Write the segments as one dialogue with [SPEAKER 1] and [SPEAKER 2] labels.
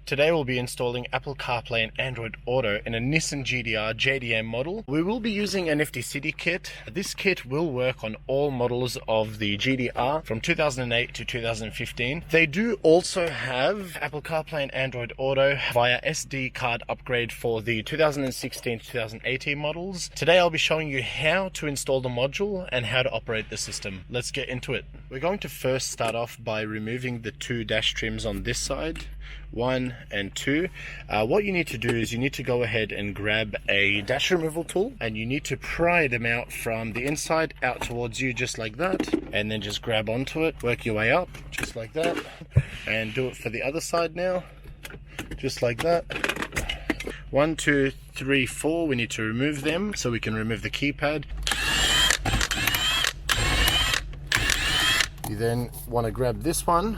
[SPEAKER 1] Today we'll be installing Apple CarPlay and Android Auto in a Nissan GDR JDM model. We will be using a Nifty City kit. This kit will work on all models of the GDR from 2008 to 2015. They do also have Apple CarPlay and Android Auto via SD card upgrade for the 2016 to 2018 models. Today I'll be showing you how to install the module and how to operate the system. Let's get into it. We're going to first start off by removing the two dash trims on this side. 1 and 2. What you need to do is you need to go ahead and grab a dash removal tool and you need to pry them out from the inside out towards you just like that, and then just grab onto it, work your way up just like that, and do it for the other side now just like that. 1, 2, 3, 4. We need to remove them so we can remove the keypad. You then want to grab this one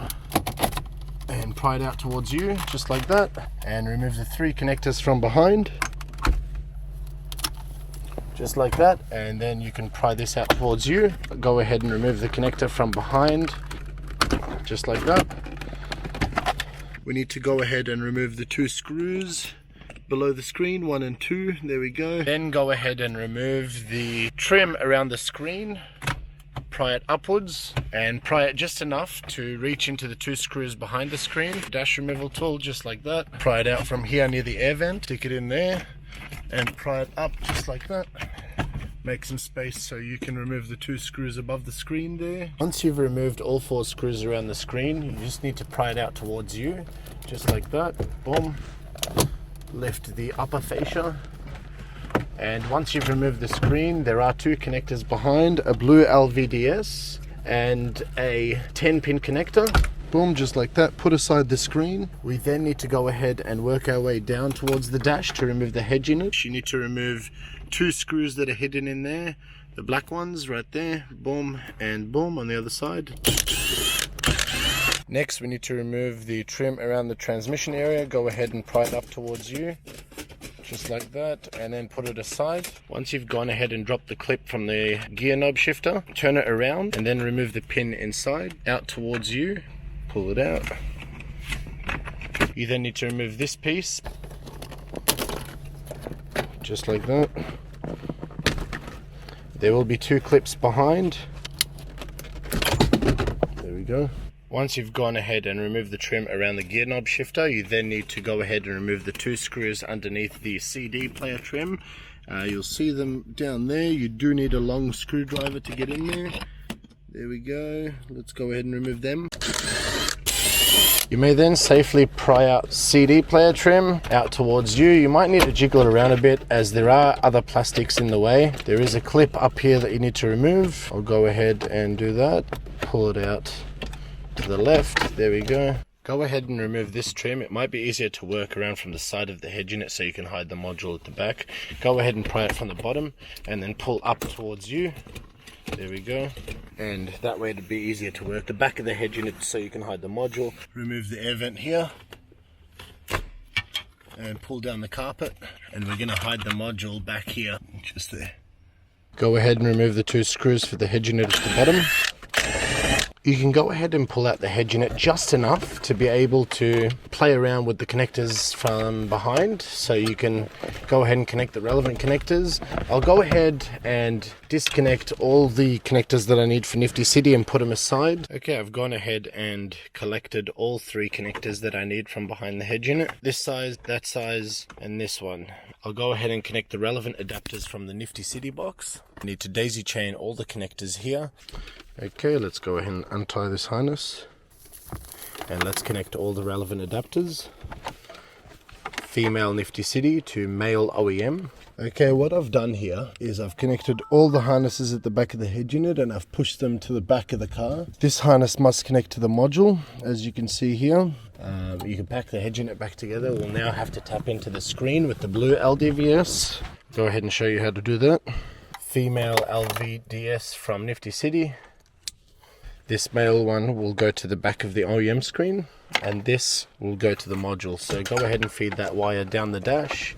[SPEAKER 1] and pry it out towards you just like that, and remove the 3 connectors from behind just like that, and then you can pry this out towards you. Go ahead and remove the connector from behind just like that. We need to go ahead and remove the 2 screws below the screen, 1 and 2. There we go. Then go ahead and remove the trim around the screen. Pry it upwards and pry it just enough to reach into the 2 screws behind the screen. Dash removal tool just like that. Pry it out from here near the air vent, stick it in there and pry it up just like that. Make some space so you can remove the 2 screws above the screen there. Once you've removed all 4 screws around the screen, you just need to pry it out towards you just like that. Boom. Lift the upper fascia. And once you've removed the screen, there are 2 connectors behind, a blue LVDS and a 10-pin connector. Boom, just like that. Put aside the screen. We then need to go ahead and work our way down towards the dash to remove the Headunit. You need to remove 2 screws that are hidden in there, the black ones right there. Boom and boom on the other side. Next, we need to remove the trim around the transmission area. Go ahead and pry it up towards you just like that, and then put it aside. Once you've gone ahead and dropped the clip from the gear knob shifter, turn it around and then remove the pin inside out towards you. Pull it out. You then need to remove this piece just like that. There will be 2 clips behind. There we go. Once you've gone ahead and removed the trim around the gear knob shifter, you then need to go ahead and remove the 2 screws underneath the CD player trim. You'll see them down there. You do need a long screwdriver to get in there. There we go. Let's go ahead and remove them. You may then safely pry out CD player trim out towards you. You might need to jiggle it around a bit as there are other plastics in the way. There is a clip up here that you need to remove. I'll go ahead and do that. Pull it out to the left. There we go. Go ahead and remove this trim. It might be easier to work around from the side of the Headunit so you can hide the module at the back. Go ahead and pry it from the bottom and then pull up towards you. There we go. And that way it'll be easier to work the back of the Headunit so you can hide the module. Remove the air vent here and pull down the carpet, and we're going to hide the module back here just there. Go ahead and remove the 2 screws for the Headunit at the bottom. You can go ahead and pull out the Headunit just enough to be able to play around with the connectors from behind, so you can go ahead and connect the relevant connectors. I'll go ahead and disconnect all the connectors that I need for Nifty City and put them aside. Okay, I've gone ahead and collected all 3 connectors that I need from behind the Headunit. This size, that size, and this one. I'll go ahead and connect the relevant adapters from the Nifty City box. I need to daisy chain all the connectors here. Okay, let's go ahead and untie this harness and let's connect all the relevant adapters. Female Nifty City to male OEM. Okay, what I've done here is I've connected all the harnesses at the back of the Headunit and I've pushed them to the back of the car. This harness must connect to the module, as you can see here. You can pack the Headunit back together. We'll now have to tap into the screen with the blue LDVS. Go ahead and show you how to do that. Female LVDS from Nifty City. This male one will go to the back of the OEM screen, and this will go to the module. So go ahead and feed that wire down the dash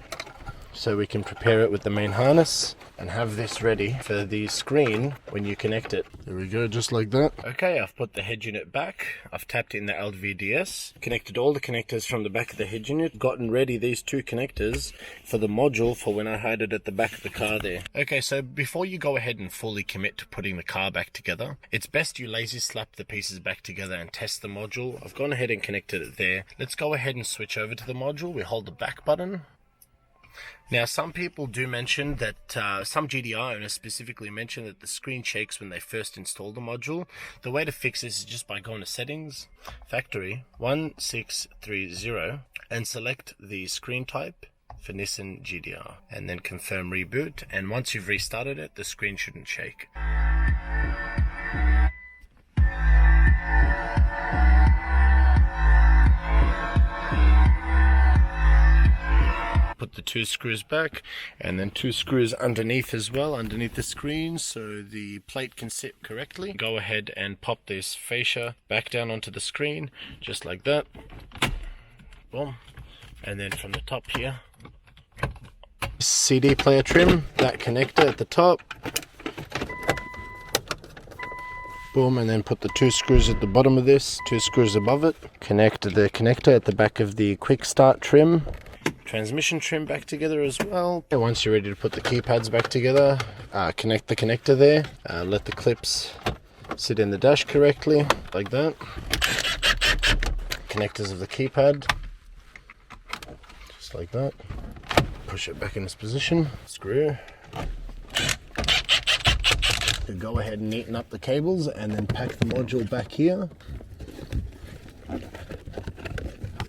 [SPEAKER 1] so we can prepare it with the main harness. and have this ready for the screen when you connect it. There we go, just like that. Okay, I've put the head unit back. I've tapped in the LVDS, connected all the connectors from the back of the head unit, gotten ready these two connectors for the module for when I hide it at the back of the car there. Okay, so before you go ahead and fully commit to putting the car back together, it's best you lazy slap the pieces back together and test the module. I've gone ahead and connected it there. Let's go ahead and switch over to the module. We hold the back button. Now, some people do mention that, some GDR owners specifically mention that the screen shakes when they first install the module. The way to fix this is just by going to Settings, Factory 1630, and select the screen type for Nissan GDR, and then confirm reboot. And once you've restarted it, the screen shouldn't shake. Put the two screws back, and then two screws underneath as well, underneath the screen, so the plate can sit correctly. Go ahead and pop this fascia back down onto the screen, just like that. Boom. And then from the top here, CD player trim, that connector at the top. Boom, and then put the two screws at the bottom of this, two screws above it. Connect the connector at the back of the quick start trim. Transmission trim back together as well. And once you're ready to put the keypads back together, connect the connector there. Let the clips sit in the dash correctly, like that. Connectors of the keypad, just like that. Push it back in its position. Screw. Go ahead and neaten up the cables and then pack the module back here.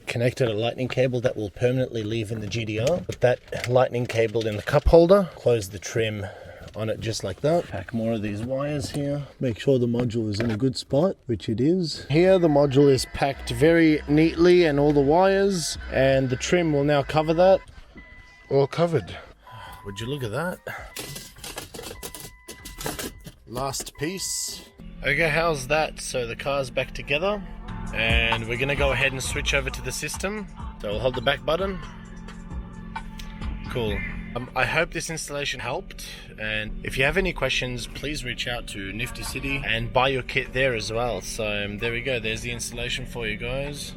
[SPEAKER 1] Connected a lightning cable that will permanently leave in the GDR. Put that lightning cable in the cup holder. Close the trim on it just like that. Pack more of these wires here. Make sure the module is in a good spot, which it is. Here the module is packed very neatly and all the wires, and the trim will now cover that. All covered. Would you look at that? Last piece. Okay, how's that? So the car's back together. And we're going to go ahead and switch over to the system. So we'll hold the back button. Cool. I hope this installation helped. And if you have any questions, please reach out to Nifty City and buy your kit there as well. So there we go. There's the installation for you guys.